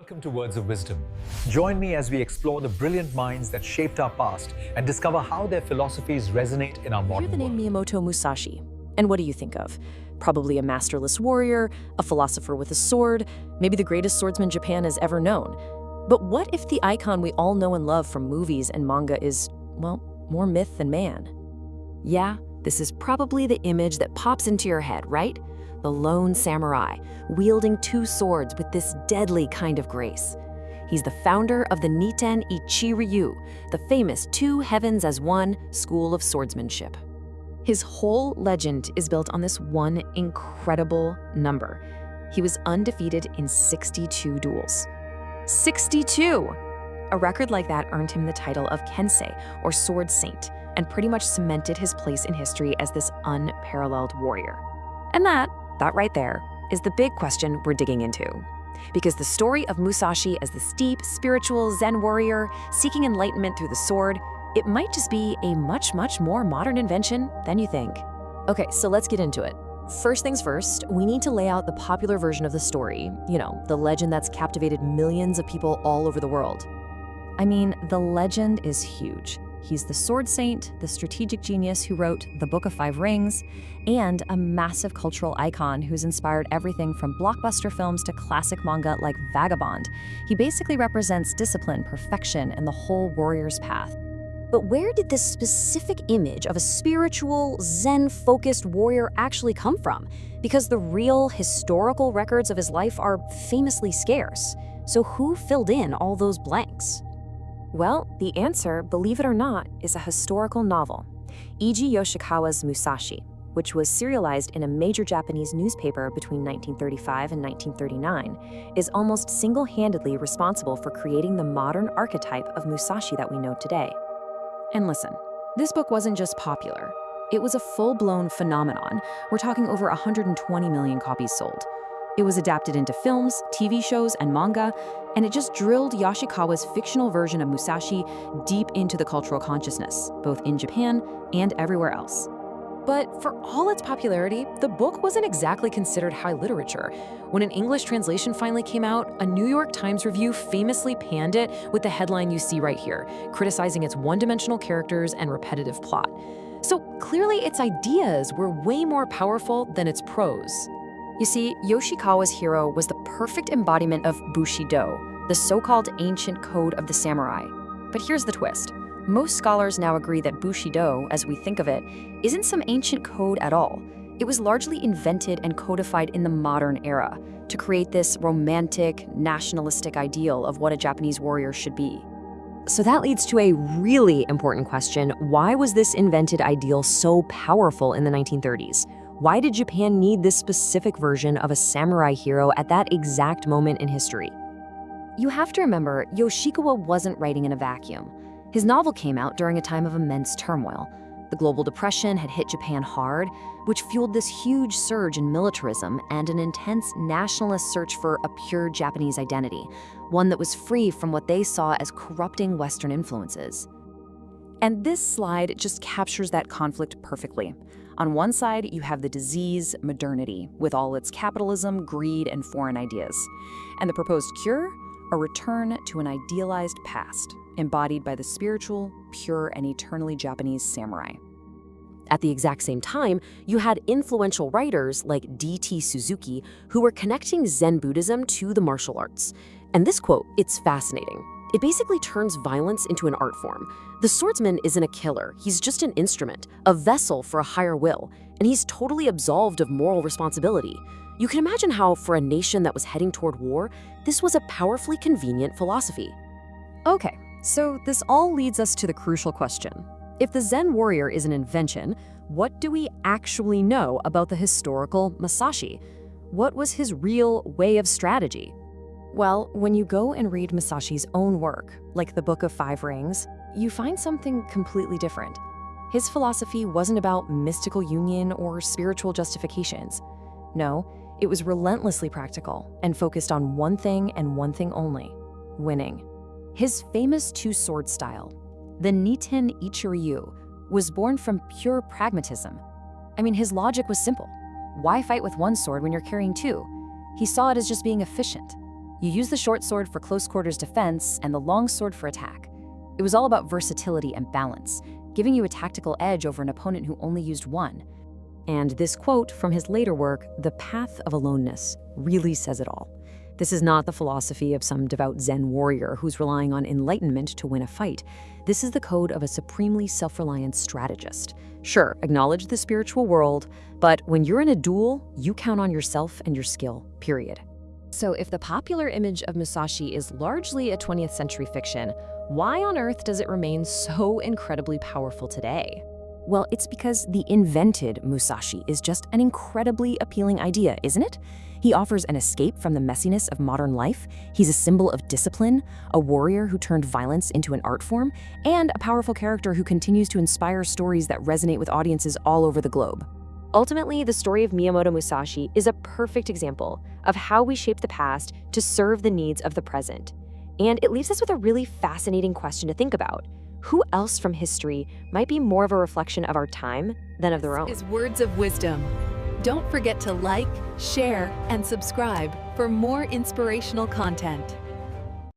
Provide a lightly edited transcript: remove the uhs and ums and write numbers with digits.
Welcome to Words of Wisdom. Join me as we explore the brilliant minds that shaped our past and discover how their philosophies resonate in our modern Hear the name world. Miyamoto Musashi, and what do you think of? Probably a masterless warrior, a philosopher with a sword, maybe the greatest swordsman Japan has ever known. But what if the icon we all know and love from movies and manga is, well, more myth than man? Yeah, this is probably the image that pops into your head, right? The lone samurai, wielding two swords with this deadly kind of grace. He's the founder of the Niten Ichi-ryu, the famous two heavens as one school of swordsmanship. His whole legend is built on this one incredible number. He was undefeated in 62 duels. 62! A record like that earned him the title of Kensei, or Sword Saint, and pretty much cemented his place in history as this unparalleled warrior. And that right there, is the big question we're digging into. Because the story of Musashi as the steep, spiritual Zen warrior seeking enlightenment through the sword, it might just be a much more modern invention than you think. Okay, so let's get into it. First things first, we need to lay out the popular version of the story, the legend that's captivated millions of people all over the world. I mean, the legend is huge. He's the sword saint, the strategic genius who wrote the Book of Five Rings, and a massive cultural icon who's inspired everything from blockbuster films to classic manga like Vagabond. He basically represents discipline, perfection, and the whole warrior's path. But where did this specific image of a spiritual, Zen-focused warrior actually come from? Because the real historical records of his life are famously scarce. So who filled in all those blanks? Well, the answer, believe it or not, is a historical novel, Eiji Yoshikawa's Musashi, which was serialized in a major Japanese newspaper between 1935 and 1939, is almost single-handedly responsible for creating the modern archetype of Musashi that we know today. And listen, this book wasn't just popular. It was a full-blown phenomenon. We're talking over 120 million copies sold. It was adapted into films, TV shows, and manga, and it just drilled Yoshikawa's fictional version of Musashi deep into the cultural consciousness, both in Japan and everywhere else. But for all its popularity, the book wasn't exactly considered high literature. When an English translation finally came out, a New York Times review famously panned it with the headline you see right here, criticizing its one-dimensional characters and repetitive plot. So clearly its ideas were way more powerful than its prose. You see, Yoshikawa's hero was the perfect embodiment of Bushido, the so-called ancient code of the samurai. But here's the twist. Most scholars now agree that Bushido, as we think of it, isn't some ancient code at all. It was largely invented and codified in the modern era to create this romantic, nationalistic ideal of what a Japanese warrior should be. So that leads to a really important question. Why was this invented ideal so powerful in the 1930s? Why did Japan need this specific version of a samurai hero at that exact moment in history? You have to remember, Yoshikawa wasn't writing in a vacuum. His novel came out during a time of immense turmoil. The global depression had hit Japan hard, which fueled this huge surge in militarism and an intense nationalist search for a pure Japanese identity, one that was free from what they saw as corrupting Western influences. And this slide just captures that conflict perfectly. On one side, you have the disease, modernity, with all its capitalism, greed, and foreign ideas. And the proposed cure? A return to an idealized past, embodied by the spiritual, pure, and eternally Japanese samurai. At the exact same time, you had influential writers like D.T. Suzuki who were connecting Zen Buddhism to the martial arts. And this quote, it's fascinating. It basically turns violence into an art form. The swordsman isn't a killer, he's just an instrument, a vessel for a higher will, and he's totally absolved of moral responsibility. You can imagine how, for a nation that was heading toward war, this was a powerfully convenient philosophy. Okay, so this all leads us to the crucial question. If the Zen warrior is an invention, what do we actually know about the historical Musashi? What was his real way of strategy? Well, when you go and read Musashi's own work, like the Book of Five Rings, you find something completely different. His philosophy wasn't about mystical union or spiritual justifications. No, it was relentlessly practical and focused on one thing and one thing only: winning. His famous two-sword style, the Niten Ichi-ryu, was born from pure pragmatism. I mean, his logic was simple. Why fight with one sword when you're carrying two? He saw it as just being efficient. You use the short sword for close quarters defense and the long sword for attack. It was all about versatility and balance, giving you a tactical edge over an opponent who only used one. And this quote from his later work, The Path of Aloneness, really says it all. This is not the philosophy of some devout Zen warrior who's relying on enlightenment to win a fight. This is the code of a supremely self-reliant strategist. Sure, acknowledge the spiritual world, but when you're in a duel, you count on yourself and your skill, period. So if the popular image of Musashi is largely a 20th century fiction, why on earth does it remain so incredibly powerful today? Well, it's because the invented Musashi is just an incredibly appealing idea, isn't it? He offers an escape from the messiness of modern life. He's a symbol of discipline, a warrior who turned violence into an art form, and a powerful character who continues to inspire stories that resonate with audiences all over the globe. Ultimately, the story of Miyamoto Musashi is a perfect example of how we shape the past to serve the needs of the present. And it leaves us with a really fascinating question to think about. Who else from history might be more of a reflection of our time than of their own? This is Words of Wisdom. Don't forget to like, share, and subscribe for more inspirational content.